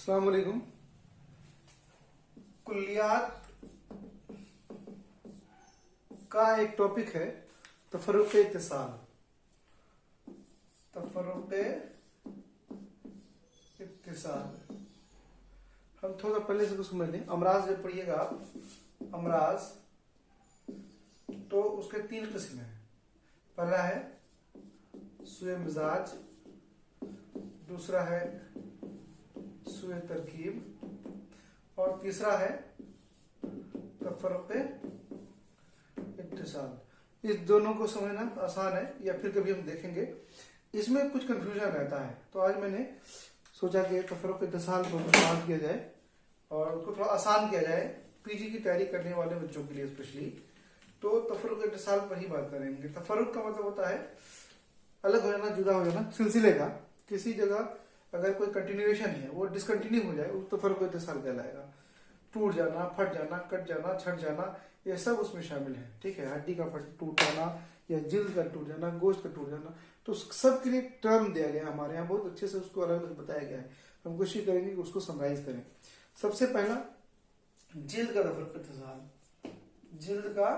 अस्सलाम वालेकुम। कुल्लियात का एक टॉपिक है तफर्रुक़ इत्तिसाल। तफर्रुक़ इत्तिसाल हम थोड़ा पहले से उसको समझ लें। अमराज जब पढ़िएगा आप अमराज तो उसके 3 किस्म हैं। पहला है सुए मिजाज, दूसरा है सुए तरकीब और तीसरा है तफर्रुक़ इत्तिसाल। इस दोनों को समझना आसान है या फिर कभी हम देखेंगे। इसमें कुछ कंफ्यूजन रहता है, तो आज मैंने सोचा कि तफर्रुक़ इत्तिसाल को बात किया जाए और उसको थोड़ा आसान किया जाए पीजी की तैयारी करने वाले बच्चों के लिए स्पेशली। तो तफर्रुक़ इत्तिसाल पर ही बात करेंगे। तफर्रुक़ का मतलब होता है अलग हो जाना, जुदा हो जाना सिलसिले का। किसी जगह अगर कोई कंटिन्यूएशन है वो डिसकंटिन्यू हो जाए उस तफर्रुक़ इत्तिसाल कहलाएगा। टूट जाना, फट जाना, कट जाना, छट जाना, ये सब उसमें शामिल है। ठीक है, हड्डी का टूट जाना या जिल्द का टूट जाना, गोश्त का टूट जाना, तो सब के लिए टर्म दिया गया है हमारे यहाँ, बहुत अच्छे से उसको अलग अलग बताया गया है। हम कोशिश करेंगे कि उसको समराइज करें। सबसे पहला जिल्द का तफर्रुक़ इत्तिसाल। जिल्द का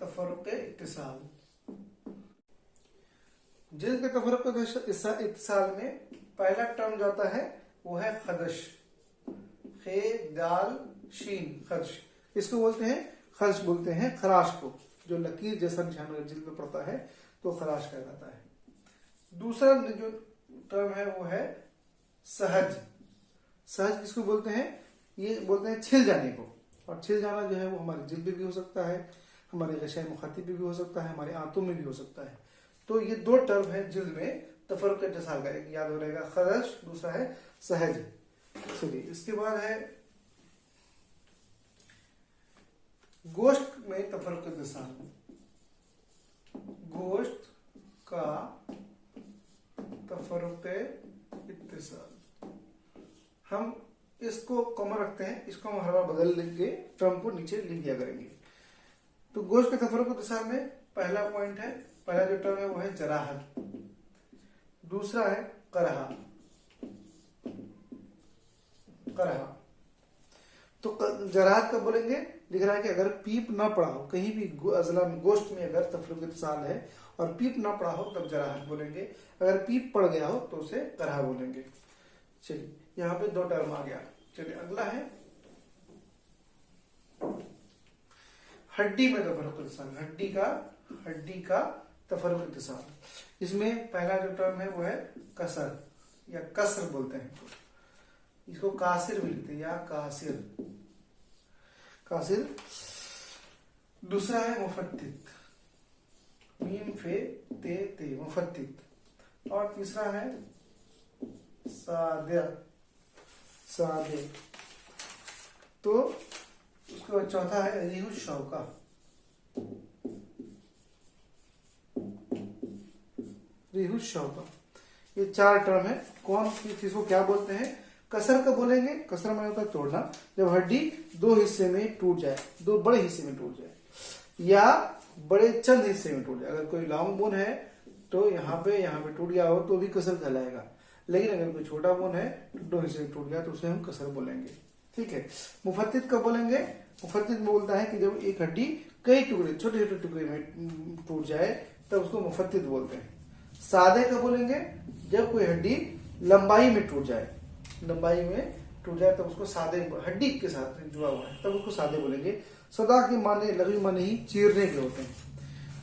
तफर्रुक़ इत्तिसाल। जिल्द के तफर्रुक़ इत्तिसाल में पहला टर्म जाता है वो है खदश। खे दाल शीन खदश, इसको बोलते हैं खदश, बोलते हैं खराश को। जो लकीर जैसा निशान जिल्द में पड़ता है तो खराश कहलाता है। दूसरा जो टर्म है वो है सहज। सहज किसको बोलते हैं? ये बोलते हैं छिल जाने को। और छिल जाना जो है वो हमारे जिल्द में भी हो सकता है, हमारे गशाए मुखातिब में भी हो सकता है, हमारे आंतों में भी हो सकता है। तो ये 2 टर्म है जिल्द में तफर्रुक़ इत्तिसाल का। एक याद हो रहेगा खदश, दूसरा है सहज। चलिए, इसके बाद है गोश्त में तफर्रुक़ इत्तिसाल। गोश्त का तफर्रुक़ इत्तिसाल हम इसको कॉमन रखते हैं, इसको हम हर बार बदल लेंगे, टर्म को नीचे लिख दिया करेंगे। तो गोश्त के तफर्रुक़ इत्तिसाल में पहला पॉइंट है, पहला जो टर्म है वो है जराहत, दूसरा है करहा। करहा तो जराहत कब बोलेंगे? लिख रहा है कि अगर पीप ना पड़ा हो कहीं भी अज़ला में, गोश्त में अगर तफर्रुक़ इत्तिसाल है और पीप ना पड़ा हो तब जराहत बोलेंगे। अगर पीप पड़ गया हो तो उसे करहा बोलेंगे। चलिए, यहाँ पे 2 टर्म आ गया। चलिए, अगला है हड्डी में तफर्रुक़ इत्तिसाल। हड्डी का तफर्रुक़ इत्तिसाल। इसमें पहला जो टर्म है वो है कसर या कसर बोलते हैं, इसको कासिर भी लिखते हैं या कासिर। दूसरा है मुफत्तित, मीम फे ते मुफत्तित। और तीसरा है सादे। तो उसके बाद चौथा है रिहु शौका। रिहु शौका, ये 4 टर्म है। कौन सी चीज को क्या बोलते हैं? कसर का बोलेंगे, कसर में होता है तोड़ना, जब हड्डी 2 हिस्से में टूट जाए, 2 बड़े हिस्से में टूट जाए या बड़े चंद हिस्से में टूट जाए। अगर कोई लॉन्ग बोन है तो यहाँ पे टूट गया हो तो भी कसर कहलाएगा। लेकिन अगर कोई छोटा बोन है तो 2 हिस्से में टूट गया तो उसे हम कसर बोलेंगे। ठीक है। मुफत्तित का बोलेंगे, मुफत्तित में बोलता है कि जब एक हड्डी कई टुकड़े, छोटे छोटे टुकड़े में टूट जाए तब उसको मुफत्तित बोलते हैं। सादे का बोलेंगे जब कोई हड्डी लंबाई में टूट जाए, तब उसको सादे, हड्डी के साथ जुड़ा हुआ है तब उसको सादे बोलेंगे। सदा के माने, लघु माने ही चीरने के होते हैं।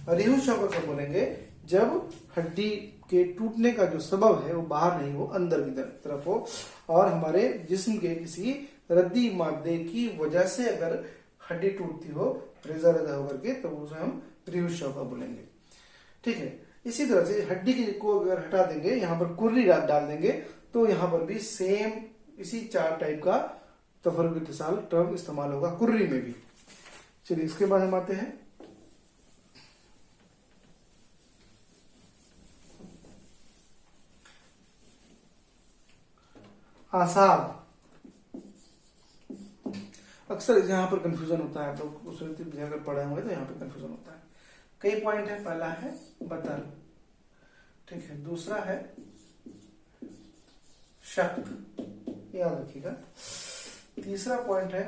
रिहु शौका का बोलेंगे जब हड्डी के टूटने का जो सबब है वो बाहर नहीं हो, अंदर की तरफ हो, और हमारे जिस्म के किसी रद्दी मादे की वजह से अगर हड्डी टूटती हो रेजा होकर के, तब उसे हम रिहु शौका बोलेंगे। ठीक है। इसी तरह से हड्डी को अगर हटा देंगे, यहाँ पर कुर्री डाल देंगे, तो यहाँ पर भी सेम इसी 4 टाइप का तफर्रुक़ इत्तिसाल टर्म इस्तेमाल होगा, कुर्री में भी। चलिए, इसके बाद हम आते हैं आसाब। अक्सर यहाँ पर कंफ्यूजन होता है, तो उस अगर पढ़े होंगे तो यहाँ पे कंफ्यूजन होता है। कई पॉइंट है। पहला है बतर, ठीक है। दूसरा है शक, याद रखिएगा। तीसरा पॉइंट है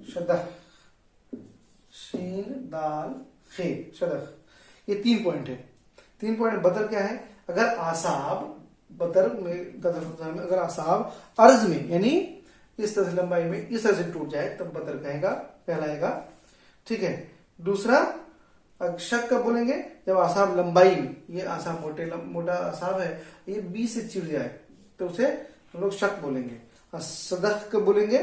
शदह, शीन दाल खे, शदह। ये 3 पॉइंट है। 3 पॉइंट। बदर क्या है? अगर आसाब बदर में अगर आसाब अर्ज में यानी इस तरह से लंबाई में इस तरह से टूट जाए तब बदर कहलाएगा। ठीक है। दूसरा शक कब बोलेंगे? जब आसाब लंबाई में, ये आसाब मोटा आसाब है, ये 20 से चिढ़ जाए तो उसे हम लोग शक बोलेंगे। और सदख कब बोलेंगे?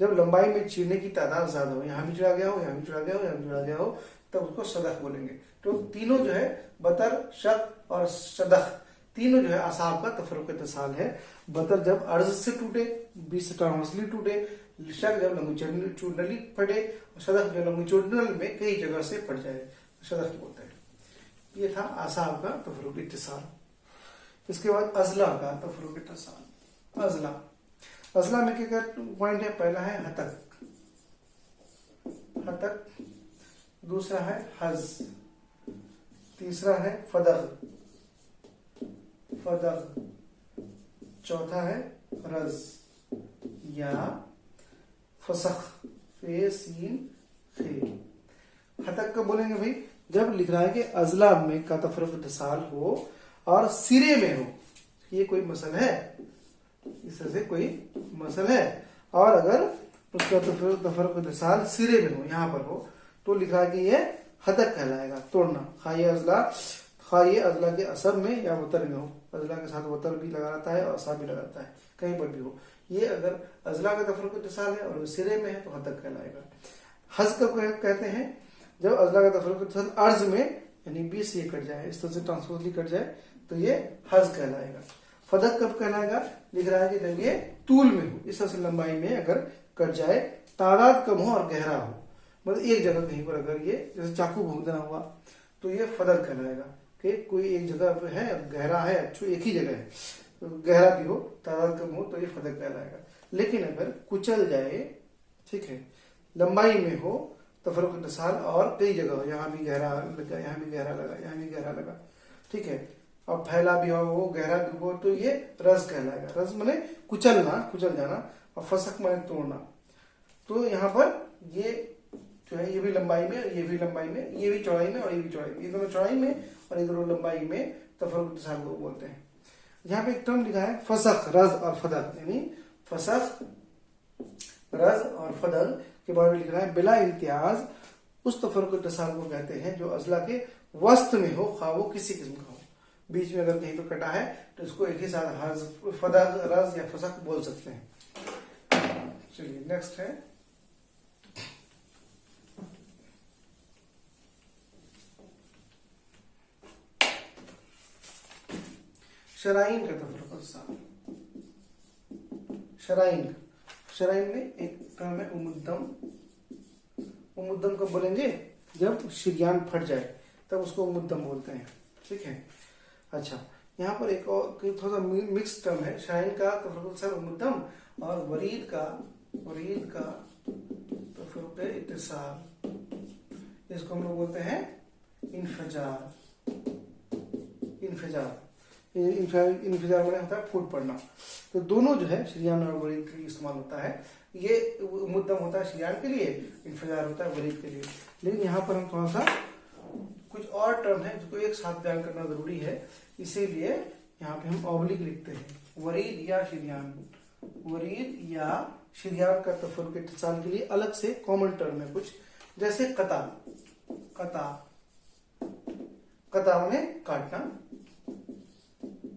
जब लंबाई में चिड़ने की तादाद ज्यादा हो, यहाँ भी चिड़ा गया हो, यहाँ भी चिड़ा गया हो, यहाँ भी चिड़ा गया हो, तब उसको सदख बोलेंगे। तो तीनों जो है बतर, शक और सदख, तीनों जो है आसाब का तफरुक इत्तिसाल है। बतर जब अर्ज से टूटे, 20 ट्रांसवर्सली टूटे, शक जब लॉन्गिट्यूडनली फटे, और सदख जब लॉन्गिट्यूडनल में कई जगह से फट जाए, सदख बोलते हैं। ये था आसाब का तफरुक इत्तिसाल। इसके बाद अजला का तफरुक इत्तिसाल। अजला में क्या पॉइंट है? पहला है हतक, दूसरा है हज, तीसरा है फदग, चौथा है रज या फसख, फे सीन खे। हतक कब बोलेंगे भाई? जब लिख रहा है कि अजला में का तफरुक इत्तिसाल हो और सिरे में हो, ये कोई मसल है, इस तरह से कोई मसल है, और अगर उसका तफरुक इत्तिसाल सिरे में हो, यहां पर हो, तो लिख रहा है कि ये हतक कहलाएगा, तोड़ना। खाए अजला के असर में या वतर में हो, अजला के साथ वतर भी लगा रहता है और असर भी लगा रहता है, कहीं पर भी हो। ये अगर अजला का तफरुक इत्तिसाल है और सिरे में है तो हतक कहलाएगा। हज कब कहते हैं? जब अजला का तफरुक इत्तिसाल अर्ज में यानी 20 से कट जाए, इस तरह से ट्रांसवर्सली कट जाए, तो ये हज कहलाएगा। फदक कब कहलाएगा? लिख रहा है कि जब ये तूल में हो, इस तरह से लंबाई में अगर कट जाए, तादाद कम हो और गहरा हो, मतलब एक जगह कहीं पर अगर ये जैसे चाकू घूम देना हुआ, तो ये फदक कहलाएगा कि कोई एक जगह पे है, गहरा है, एक ही जगह है, तो गहरा भी हो, तादाद कम हो, तो ये फदक कहलाएगा। लेकिन अगर कुचल जाए, ठीक है, लंबाई में हो तफरुक इत्तिसाल और कई जगह हो, यहाँ भी गहरा लगा, यहाँ भी गहरा लगा, यहाँ भी गहरा लगा, ठीक है, और फैला भी हो, वो गहरा भी हो, तो ये रज कहलाएगा। रज माने कुचल जाना, और फसक माने तोड़ना। तो यहाँ पर ये जो है, ये भी लंबाई में, ये भी लंबाई में, ये भी चौड़ाई में और ये भी चौड़ाई में, ये दोनों चौड़ाई में और ये दोनों लंबाई में तफरुक इत्तिसाल को बोलते हैं। यहाँ पे एक टर्म लिखा है फसख, रज और फदक, यानी फसख, रज और फदक के बारे में लिख रहा है बिला इम्तियाज उस तफरुक इत्तिसाल को कहते हैं जो अजला के वस्त में हो, खा वो किसी किस्म का हो। बीच में अगर कहीं पर कटा है तो इसको एक ही साथ हज, फदक, रज या फसक बोल सकते हैं। चलिए नेक्स्ट है शराइन का तफरुक इत्तिसाल। शराइन में एक टर्म है उमुद्दम। उमुद्दम कब बोलेंगे? जब शिरयान फट जाए तब उसको उमुद्दम बोलते हैं, ठीक है। अच्छा, यहाँ पर एक और थोड़ा सा मिक्स टर्म है। शराइन का तफरुक इत्तिसाल उमुद्दम और वरीद का तफरुक इत्तिसाल, इसको हम लोग बोलते हैं इन्फिजार। इन्फिजार में होता है फूट पड़ना। तो दोनों जो है शरियान और वरीद के लिए इस्तेमाल होता है। ये मुद्दम होता है शरियान के लिए, इन्फिजार होता है वरीद के लिए। लेकिन यहाँ पर हम थोड़ा सा कुछ और टर्म है जिसको एक साथ बयान करना जरूरी है, इसीलिए यहाँ पे हम ऑब्लिक लिखते हैं। वरीद या शरियान का तफरुक इत्तिसाल के लिए अलग से कॉमन टर्म है कुछ, जैसे कता माने काटना,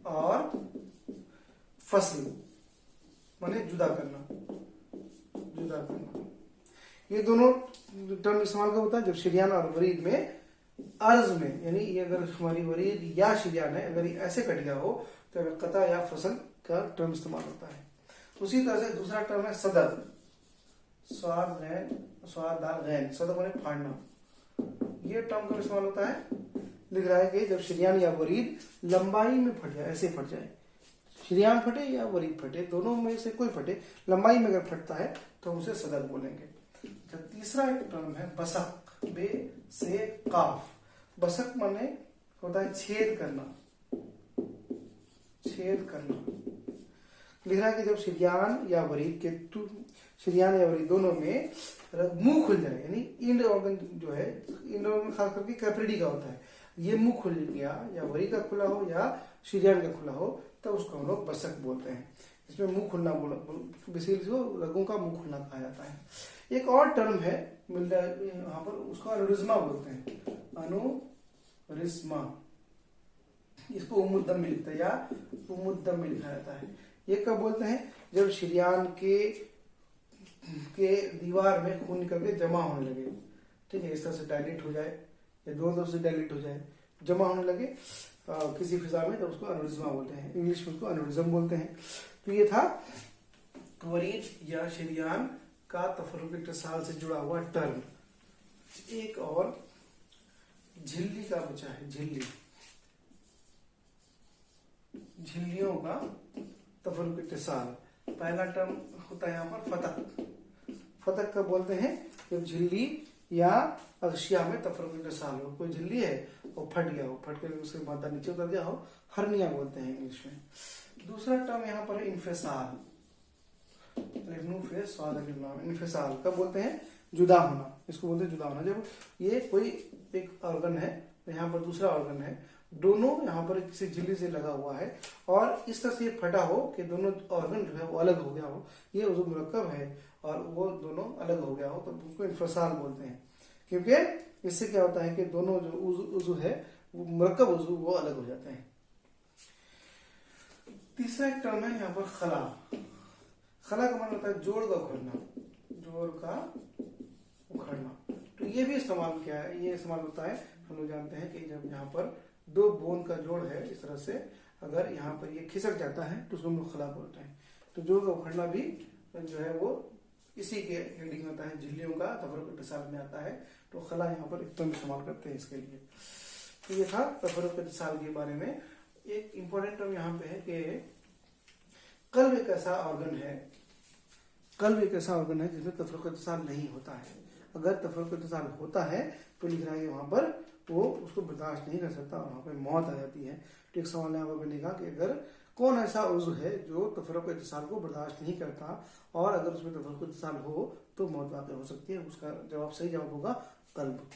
और फसल माने जुदा करना। ये दोनों टर्म इस्तेमाल कब होता है? जब शरियान और वरीद में अर्ज में, यानी ये अगर हमारी वरीद या शरियान है, अगर ये ऐसे कट गया हो तो कता या फसल का टर्म इस्तेमाल होता है। उसी तरह से दूसरा टर्म है सदक, स्वाद दाल गैन, सदक माने फाड़ना। ये टर्म कब इस्तेमाल होता है? लिख रहा है कि जब शरियान या वरीद लंबाई में फट जाए, ऐसे फट जाए, शरियान फटे या वरीद फटे, दोनों में से कोई फटे, लंबाई में अगर फटता है तो उसे सदक बोलेंगे। तीसरा एक टर्म है बसक, बे से काफ। बसक माने होता है छेद करना। लिख रहा है कि जब शरियान या वरीद के शरियान या वरीद दोनों में मुंह खुल जाए, यानी इंड ऑर्गन जो है, इंड ऑर्गन खास करके कैप्रिडी का होता है, ये मुंह खुल गया या वरीद का खुला हो या शरियान का खुला हो तो उसको हम लोग बसक बोलते हैं। इसमें मुंह खुलना बेसिकली रगों का मुंह खुलना कहा जाता है। एक और टर्म है मिलता है यहाँ पर, उसको अनुरिज्मा बोलते हैं, अनुरिज्मा। इसको उमुद्दम लिखता है या उमुद्दम में लिखा जाता है। ये कब बोलते हैं? जब शरियान के दीवार में खून निकल के जमा होने लगे, ठीक है, इस तरह से डायलेट हो जाए या दोनों तरफ से डायलेट हो जाए, जमा होने लगे किसी फिजा में, तो उसको अनुरिज्मा बोलते हैं। इंग्लिश में उसको अनुरिज्म बोलते हैं। तो ये था वरीद या शरियान का तफरुक इत्तिसाल से जुड़ा हुआ टर्म। एक और झिल्ली का बचा है, झिल्लियों का तफरुक इत्तिसाल। पहला टर्म होता है यहाँ पर फतक। फतक का बोलते हैं जब झिल्ली या अगशिया में तफरुक इत्तिसाल हो, कोई झिल्ली है और फट गया हो, फट कर उसके मादा नीचे उतर गया हो, हर्निया बोलते हैं इंग्लिश में। दूसरा टर्म यहाँ पर है इंफिसाल। इंफिसाल कब बोलते हैं? जुदा होना, इसको बोलते हैं जुदा होना। जब ये कोई एक ऑर्गन है, यहाँ पर दूसरा ऑर्गन है, दोनों यहाँ पर किसी झिल्ली से लगा हुआ है और इस तरह से फटा हो कि दोनों ऑर्गन जो है वो अलग हो गया हो, ये उज़ु मुरक्कब है और वो दोनों अलग हो गया हो, तो उसको इंफिसाल बोलते हैं। क्योंकि इससे क्या होता है कि दोनों जो उज़ु है वो मुरक्कब उज़ु वो अलग हो जाते हैं। तीसरा एक टर्म है यहाँ पर खला। खला का मतलब होता है जोड़ का उखड़ना, जोड़ का उखड़ना। तो ये भी इस्तेमाल किया है, ये इस्तेमाल होता है, हम लोग जानते हैं कि जब यहाँ पर दो बोन का जोड़ है इस तरह से, अगर यहाँ पर ये खिसक जाता है तो उसको हम लोग खला बोलते हैं। तो जोड़ का उखड़ना भी जो है वो इसी के हेडिंग होता है, झिल्लियों का तफरुक इत्तिसाल में आता है। तो खला यहाँ पर एक टर्म इस्तेमाल करते हैं इसके लिए। तो ये था तफरुक इत्तिसाल के बारे में। एक इम्पोर्टेंट टर्म यहाँ पे है कि कल्ब एक ऐसा ऑर्गन है, कल्ब एक ऐसा ऑर्गन है जिसमें तफरुक इत्तिसाल नहीं होता है। अगर तफरुक इत्तिसाल होता है तो लिख रहा है वहां पर वो उसको बर्दाश्त नहीं कर सकता, वहां पर मौत आ जाती है। तो एक सवाल यहाँ पर बनेगा कि अगर कौन ऐसा उज़्व है जो तफरुक इत्तिसाल को बर्दाश्त नहीं करता और अगर उसमें तफरुक इत्तिसाल हो तो मौत वाक़ई हो सकती है। उसका जवाब, सही जवाब होगा कल्ब।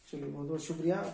चलिए, बहुत बहुत शुक्रिया।